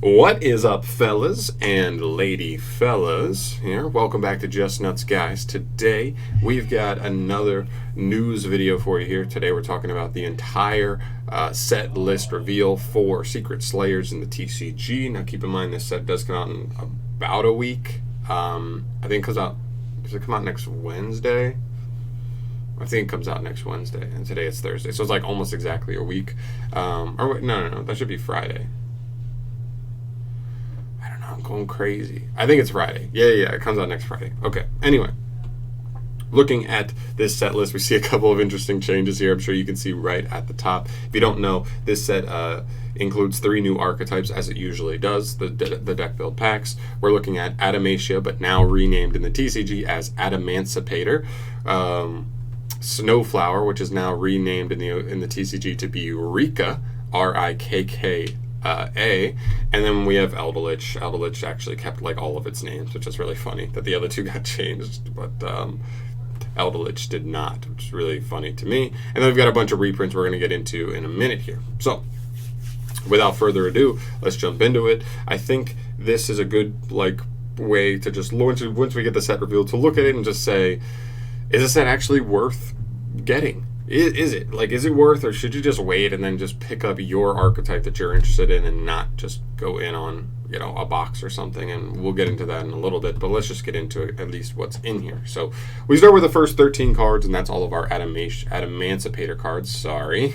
What is up, fellas and lady fellas here? Welcome back to Just Nuts, guys. Today we've got another news video for you here. Today we're talking about the entire set list reveal for Secret Slayers in the TCG. Now keep in mind this set does come out in about a week. I think it comes out, does it come out next Wednesday? I think it comes out next Wednesday, and today it's Thursday, so it's like almost exactly a week. No, that should be Friday. I'm going crazy. I think it's Friday. Yeah, it comes out next Friday. Okay, anyway. Looking at this set list, we see a couple of interesting changes here. I'm sure you can see right at the top. If you don't know, this set includes 3 new archetypes, as it usually does, the deck build packs. We're looking at Adamantia, but now renamed in the TCG as Adamancipator. Snowflower, which is now renamed in the TCG to be Rika, Rikka. And then we have Eldelich. Eldelich actually kept like all of its names, which is really funny that the other two got changed, but Eldelich did not, which is really funny to me. And then we've got a bunch of reprints we're going to get into in a minute here. So without further ado, let's jump into it. I think this is a good way to just once we get the set revealed, to look at it and just say, is this set actually worth getting? Is it worth, or should you just wait and then just pick up your archetype that you're interested in and not just go in on, a box or something? And we'll get into that in a little bit, but let's just get into at least what's in here. So we start with the first 13 cards, and that's all of our Adamancipator cards. Sorry.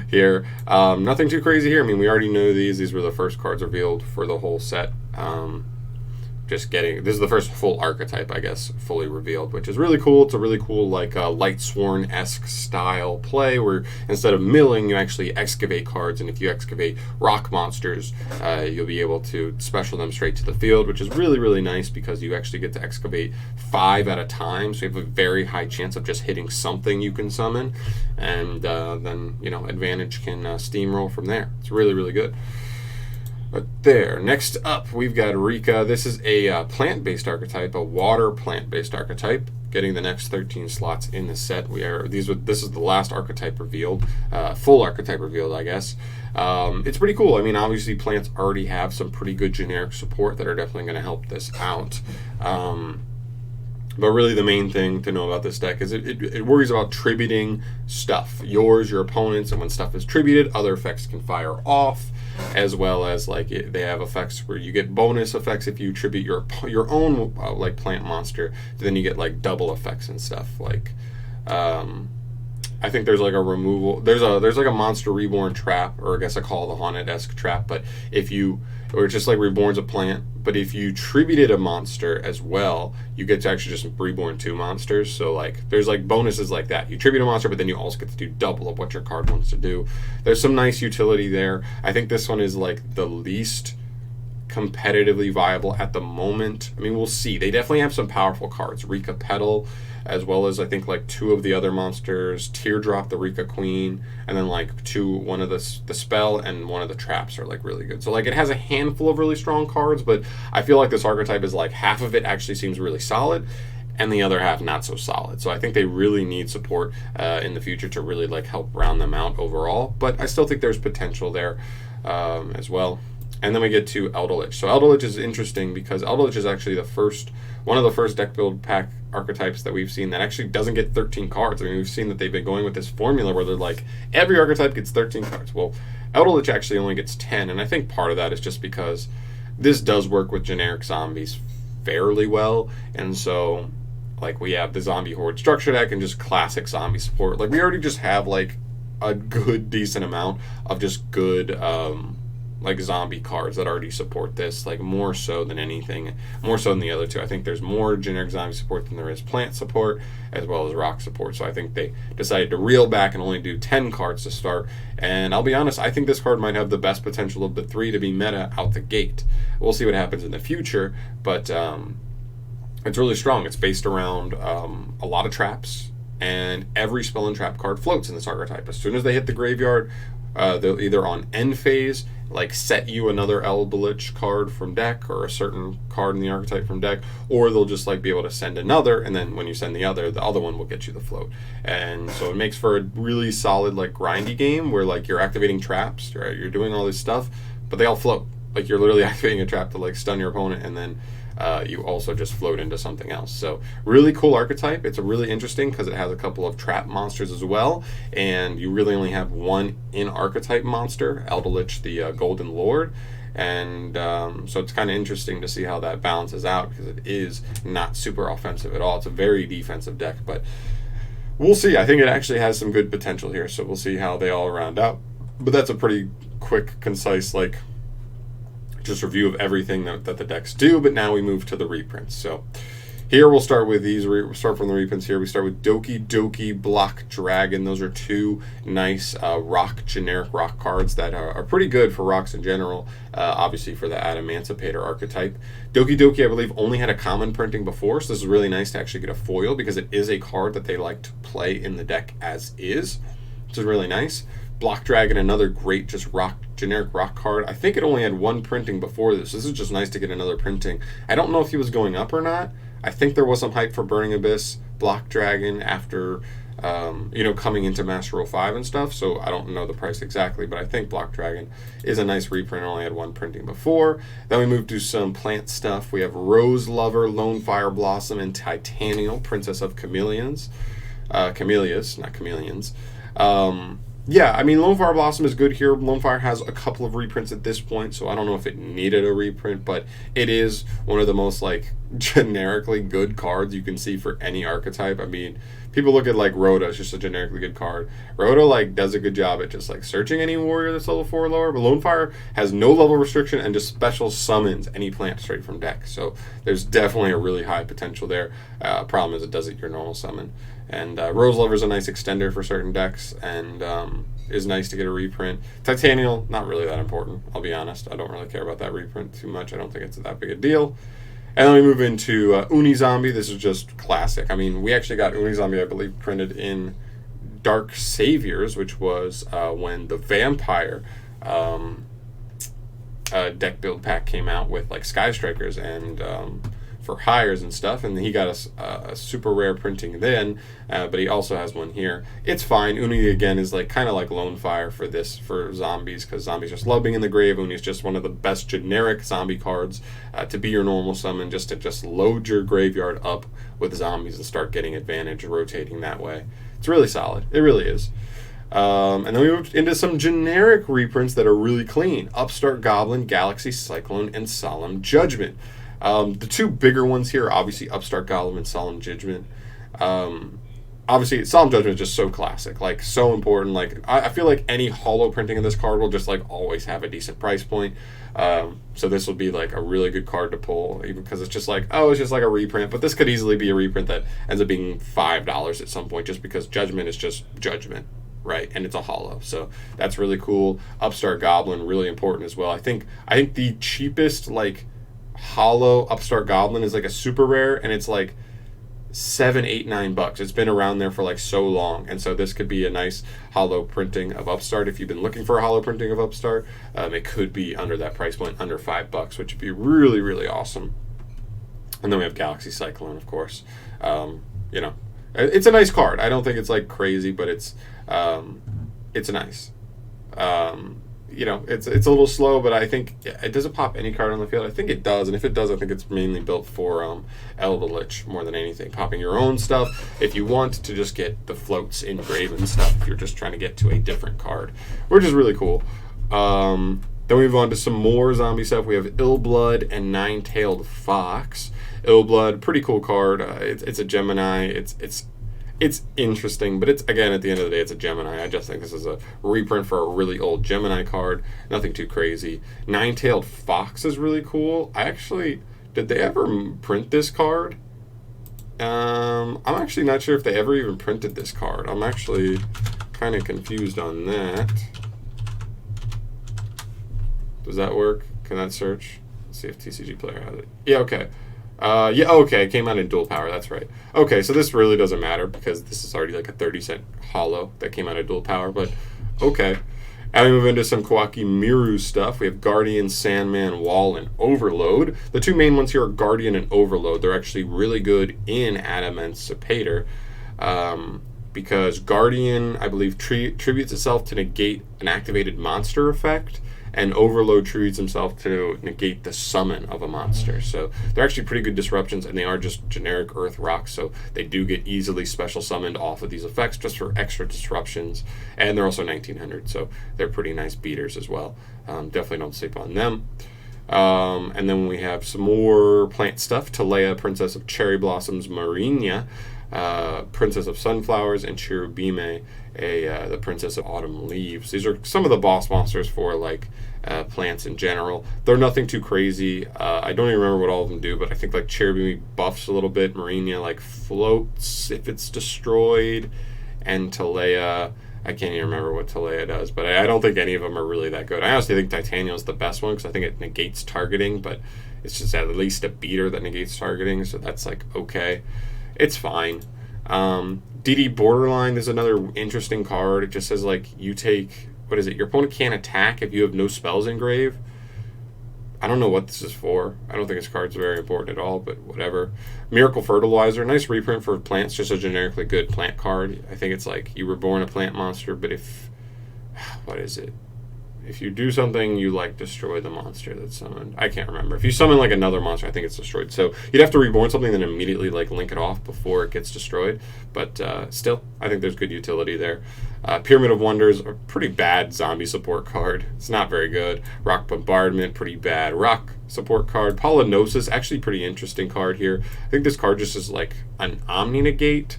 Here. Nothing too crazy here. I mean, we already know these. These were the first cards revealed for the whole set. This is the first full archetype, I guess, fully revealed, which is really cool. It's a really cool, Light Sworn-esque style play where instead of milling, you actually excavate cards, and if you excavate rock monsters, you'll be able to special them straight to the field, which is really, really nice because you actually get to excavate 5 at a time, so you have a very high chance of just hitting something you can summon, and then, Advantage can steamroll from there. It's really, really good. But there. Next up, we've got Rika. This is a plant-based archetype, a water plant-based archetype, getting the next 13 slots in the set. This is the last archetype revealed, full archetype revealed, I guess. It's pretty cool. I mean, obviously, plants already have some pretty good generic support that are definitely going to help this out. But really the main thing to know about this deck is it worries about tributing stuff. Yours, your opponents, and when stuff is tributed, other effects can fire off, as well as they have effects where you get bonus effects if you tribute your own plant monster. Then you get double effects and stuff. I think there's a removal. There's a monster reborn trap, or I guess I call it the haunted-esque trap. But or just like reborn's a plant, but if you tributed a monster as well, you get to actually just reborn 2 monsters. So there's bonuses like that. You tribute a monster, but then you also get to do double of what your card wants to do. There's some nice utility there. I think this one is the least competitively viable at the moment. I mean, we'll see. They definitely have some powerful cards. Rika Petal, as well as I think 2 of the other monsters. Teardrop, the Rika Queen, and then one of the spell and one of the traps are really good. So it has a handful of really strong cards, but I feel like this archetype is half of it actually seems really solid, and the other half not so solid. So I think they really need support in the future to really one round them out overall. But I still think there's potential there as well. And then we get to Eldelich. So Eldelich is interesting because Eldelich is actually one of the first deck build pack archetypes that we've seen that actually doesn't get 13 cards. I mean, we've seen that they've been going with this formula where they're every archetype gets 13 cards. Well, Eldelich actually only gets 10, and I think part of that is just because this does work with generic zombies fairly well, and so we have the zombie horde structure deck and just classic zombie support. We already just have a good decent amount of just good zombie cards that already support this, more so than anything, more so than the other two. I think there's more generic zombie support than there is plant support, as well as rock support. So I think they decided to reel back and only do 10 cards to start. And I'll be honest, I think this card might have the best potential of the 3 to be meta out the gate. We'll see what happens in the future, but it's really strong. It's based around a lot of traps, and every spell and trap card floats in this archetype. As soon as they hit the graveyard, they'll either on end phase set you another Eldelich card from deck, or a certain card in the archetype from deck, or they'll just be able to send another, and then when you send the other one will get you the float. And so it makes for a really solid grindy game where you're activating traps, right? You're doing all this stuff, but they all float. Like you're literally activating a trap to like stun your opponent, and then you also just float into something else. So really cool archetype. It's a really interesting because it has a couple of trap monsters as well, and you really only have one in archetype monster, Eldelich, the Golden Lord. And so it's kind of interesting to see how that balances out, because it is not super offensive at all. It's a very defensive deck, but we'll see. I think it actually has some good potential here, so we'll see how they all round out. But that's a pretty quick, concise, like, just review of everything that the decks do. But now we move to the reprints. So here we'll start with these. We'll start from the reprints here. We start with Doki Doki Block Dragon. Those are two nice generic rock cards that are pretty good for rocks in general. Obviously for the Adamantipator archetype. Doki Doki, I believe, only had a common printing before, so this is really nice to actually get a foil, because it is a card that they like to play in the deck as is, which is really nice. Block Dragon, another great just generic rock card. I think it only had one printing before this. This is just nice to get another printing. I don't know if he was going up or not. I think there was some hype for Burning Abyss, Block Dragon after, coming into Master Rule 5 and stuff. So I don't know the price exactly, but I think Block Dragon is a nice reprint. It only had one printing before. Then we move to some plant stuff. We have Rose Lover, Lone Fire Blossom, and Titanial, Princess of Chameleons. Camellias, not chameleons. Yeah, I mean, Lone Fire Blossom is good here. Lone Fire has a couple of reprints at this point, so I don't know if it needed a reprint, but it is one of the most, like, generically good cards you can see for any archetype. I mean, people look at, like, Rhoda, it's just a generically good card. Rhoda, like, does a good job at just, like, searching any warrior that's level 4 or lower, but Lone Fire has no level restriction and just special summons any plant straight from deck, so there's definitely a really high potential there. Problem is it does it your normal summon. And Rose Lover is a nice extender for certain decks, and is nice to get a reprint. Titanial, not really that important, I'll be honest. I don't really care about that reprint too much. I don't think it's that big a deal. And then we move into Uni Zombie. This is just classic. I mean, we actually got Uni Zombie, I believe, printed in Dark Saviors, which was when the Vampire deck build pack came out with, like, Sky Strikers and for hires and stuff, and he got a super rare printing then, but he also has one here. It's fine. Uni again is like kind of like Lone Fire for zombies, because zombies just love being in the grave. Uni is just one of the best generic zombie cards to be your normal summon, just to load your graveyard up with zombies and start getting advantage rotating that way. It's really solid. It really is. And then we moved into some generic reprints that are really clean. Upstart Goblin, Galaxy Cyclone, and Solemn Judgment. The two bigger ones here are obviously Upstart Goblin and Solemn Judgment. Obviously, Solemn Judgment is just so classic, like, so important. Like, I feel like any holo printing of this card will just, like, always have a decent price point. So this will be, like, a really good card to pull, even because it's just like, oh, it's just like a reprint. But this could easily be a reprint that ends up being $5 at some point, just because Judgment is just Judgment, right? And it's a holo, so that's really cool. Upstart Goblin, really important as well. I think the cheapest, like, holo Upstart Goblin is like a super rare, and it's like $7, $8, $9. It's been around there for like so long, and so this could be a nice holo printing of Upstart. If you've been looking for a holo printing of Upstart, it could be under that price point, under $5, which would be really, really awesome. And then we have Galaxy Cyclone, of course. It's a nice card. I don't think it's like crazy, but it's nice. It's a little slow, but I think it doesn't pop any card on the field. I think it does, and if it does, I think it's mainly built for Eldelich more than anything. Popping your own stuff if you want to just get the floats engraven stuff, if you're just trying to get to a different card, which is really cool. Then we move on to some more zombie stuff. We have Illblood and Nine-Tailed Fox. Illblood, pretty cool card. It's a Gemini. It's interesting, but it's, again, at the end of the day, it's a Gemini. I just think this is a reprint for a really old Gemini card. Nothing too crazy. Nine-Tailed Fox is really cool. Did they ever print this card? I'm actually not sure if they ever even printed this card. I'm actually kind of confused on that. Does that work? Can that search? Let's see if TCG Player has it. Yeah, okay. Okay, it came out in dual power, that's right. Okay, so this really doesn't matter because this is already like a 30-cent holo that came out of dual power, but okay. And we move into some Kawaki Miru stuff. We have Guardian, Sandman, Wall, and Overload. The two main ones here are Guardian and Overload. They're actually really good in Adamantipator because Guardian, I believe, tributes itself to negate an activated monster effect, and Overload treats himself to negate the summon of a monster. So they're actually pretty good disruptions, and they are just generic Earth rocks, so they do get easily special summoned off of these effects just for extra disruptions. And they're also 1900, so they're pretty nice beaters as well. Definitely don't sleep on them. And then we have some more plant stuff. Talea, Princess of Cherry Blossoms, Marinia, Princess of Sunflowers, and Cherubime, the Princess of Autumn Leaves. These are some of the boss monsters for like plants in general. They're nothing too crazy. I don't even remember what all of them do, but I think like Cherubime buffs a little bit. Marinia like floats if it's destroyed, and Talea, I can't even remember what Talea does, but I don't think any of them are really that good. I honestly think Titania is the best one because I think it negates targeting, but it's just at least a beater that negates targeting, so that's like okay. It's fine. DD Borderline is another interesting card. It just says like you take, what is it? Your opponent can't attack if you have no spells engraved. I don't know what this is for. I don't think this card's very important at all, but whatever. Miracle Fertilizer, nice reprint for plants, just a generically good plant card. I think it's like you reborn a plant monster, but if, what is it? If you do something, you like destroy the monster that's summoned. I can't remember. If you summon like another monster, I think it's destroyed. So you'd have to reborn something, then immediately like link it off before it gets destroyed. But still, I think there's good utility there. Pyramid of Wonders, a pretty bad zombie support card. It's not very good. Rock Bombardment, pretty bad rock support card. Polynosis, actually pretty interesting card here. I think this card just is like an Omni negate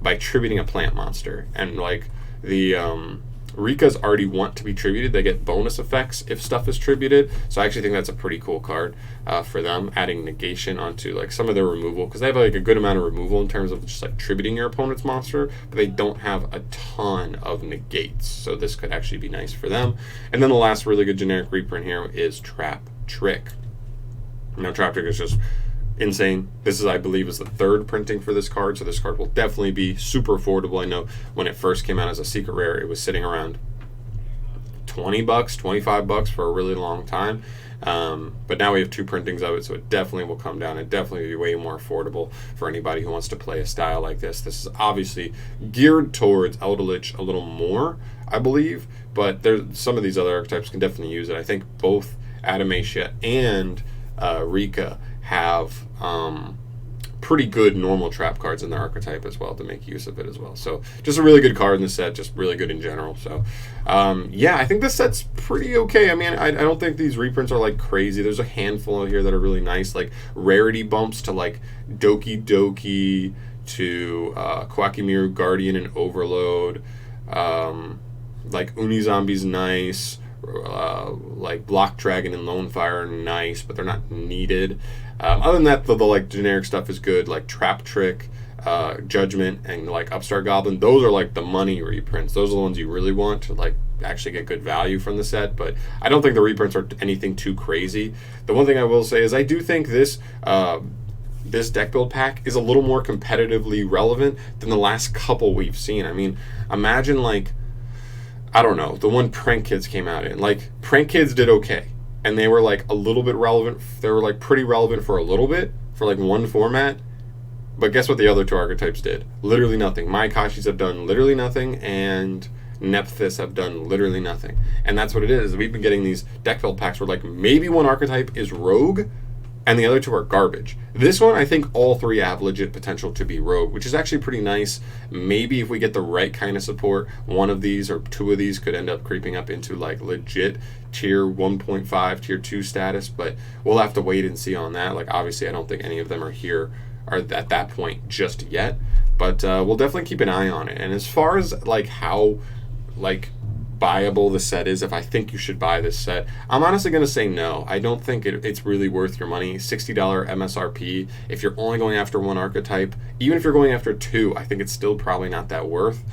by tributing a plant monster, and like the Rikas already want to be tributed. They get bonus effects if stuff is tributed. So I actually think that's a pretty cool card for them, adding negation onto like some of their removal, because they have like a good amount of removal in terms of just like tributing your opponent's monster, but they don't have a ton of negates. So this could actually be nice for them. And then the last really good generic reprint here is Trap Trick. Now Trap Trick is just insane. This is, I believe, is the third printing for this card, so this card will definitely be super affordable. I know when it first came out as a secret rare, it was sitting around $20, $25 for a really long time. But now we have two printings of it, so it definitely will come down and definitely be way more affordable for anybody who wants to play a style like this. This is obviously geared towards Eldritch a little more, I believe, but there's some of these other archetypes can definitely use it. I think both Adamantia and Rika have pretty good normal trap cards in their archetype as well to make use of it as well. So just a really good card in the set, just really good in general. So yeah, I think this set's pretty okay. I mean, I don't think these reprints are like crazy. There's a handful here that are really nice, like rarity bumps to like Doki Doki to Kwakimiru Guardian and Overload. Like Unizombi's nice. Like Block Dragon and Lone Fire are nice, but they're not needed. Other than that, the like generic stuff is good, like Trap Trick, Judgment, and like Upstart Goblin. Those are like the money reprints. Those are the ones you really want to like actually get good value from the set, but I don't think the reprints are anything too crazy. The one thing I will say is I do think this this deck build pack is a little more competitively relevant than the last couple we've seen. I mean, imagine like, I don't know, the one Prank Kids came out in. Like, Prank Kids did okay. And they were, like, a little bit relevant. They were, like, pretty relevant for a little bit, for, like, one format. But guess what the other two archetypes did? Literally nothing. Maikashis have done literally nothing, and Nephthys have done literally nothing. And that's what it is. We've been getting these deck build packs where, like, maybe one archetype is Rogue, and the other two are garbage. This one, I think all three have legit potential to be Rogue, which is actually pretty nice. Maybe if we get the right kind of support, one of these or two of these could end up creeping up into like legit tier 1.5, tier 2 status, but we'll have to wait and see on that. Like, obviously, I don't think any of them are at that point just yet, but we'll definitely keep an eye on it. And as far as like how like buyable the set is, if I think you should buy this set, I'm honestly going to say no. I don't think it's really worth your money. $60 MSRP. If you're only going after one archetype, even if you're going after two, I think it's still probably not that worth.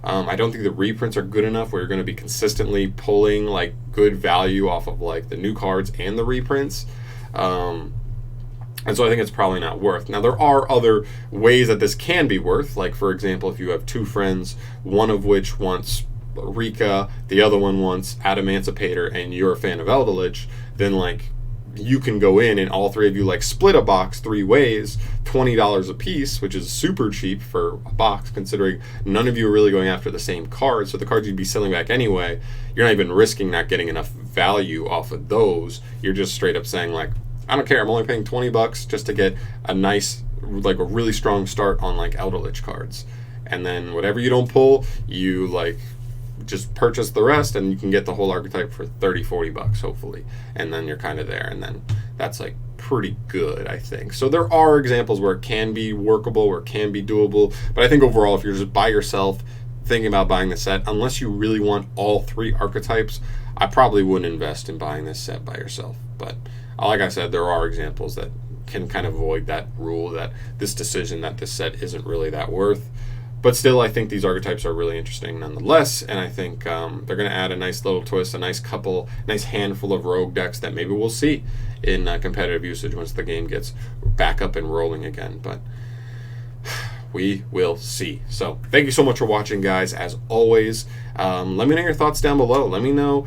I don't think the reprints are good enough where you're going to be consistently pulling like good value off of like the new cards and the reprints. And so I think it's probably not worth. Now, there are other ways that this can be worth. Like, for example, if you have two friends, one of which wants Rika, the other one wants Adamantipator, and you're a fan of Eldritch, then like you can go in and all three of you like split a box three ways, $20 a piece, which is super cheap for a box considering none of you are really going after the same card. So the cards you'd be selling back anyway, you're not even risking not getting enough value off of those. You're just straight up saying like, I don't care, I'm only paying $20 just to get a nice, like a really strong start on like Eldritch cards. And then whatever you don't pull, you like just purchase the rest, and you can get the whole archetype for $30-$40 hopefully, and then you're kind of there, and then that's like pretty good, I think. So there are examples where it can be workable, where it can be doable, but I think overall, if you're just by yourself thinking about buying the set, unless you really want all 3 archetypes, I probably wouldn't invest in buying this set by yourself. But like I said, there are examples that can kind of avoid that rule, that this decision that this set isn't really that worth. But still, I think these archetypes are really interesting nonetheless, and I think they're going to add a nice little twist, a nice handful of rogue decks that maybe we'll see in competitive usage once the game gets back up and rolling again. But we will see. So thank you so much for watching, guys. As always, let me know your thoughts down below. Let me know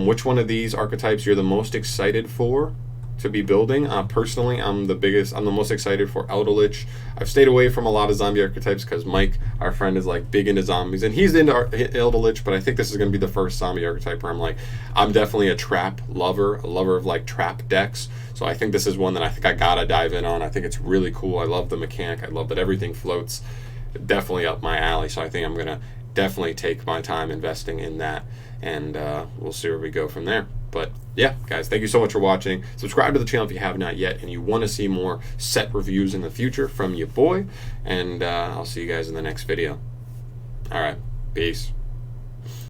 which one of these archetypes you're the most excited for to be building. Personally, I'm the most excited for Eldritch. I've stayed away from a lot of zombie archetypes because Mike, our friend, is like big into zombies, and he's into Eldritch, but I think this is going to be the first zombie archetype where I'm definitely a trap lover, a lover of like trap decks. So I think this is one that I think I gotta dive in on. I think it's really cool. I love the mechanic. I love that everything floats. Definitely up my alley. So I think I'm gonna definitely take my time investing in that, and we'll see where we go from there. But yeah, guys, thank you so much for watching. Subscribe to the channel if you have not yet and you want to see more set reviews in the future from your boy. And I'll see you guys in the next video. All right, peace.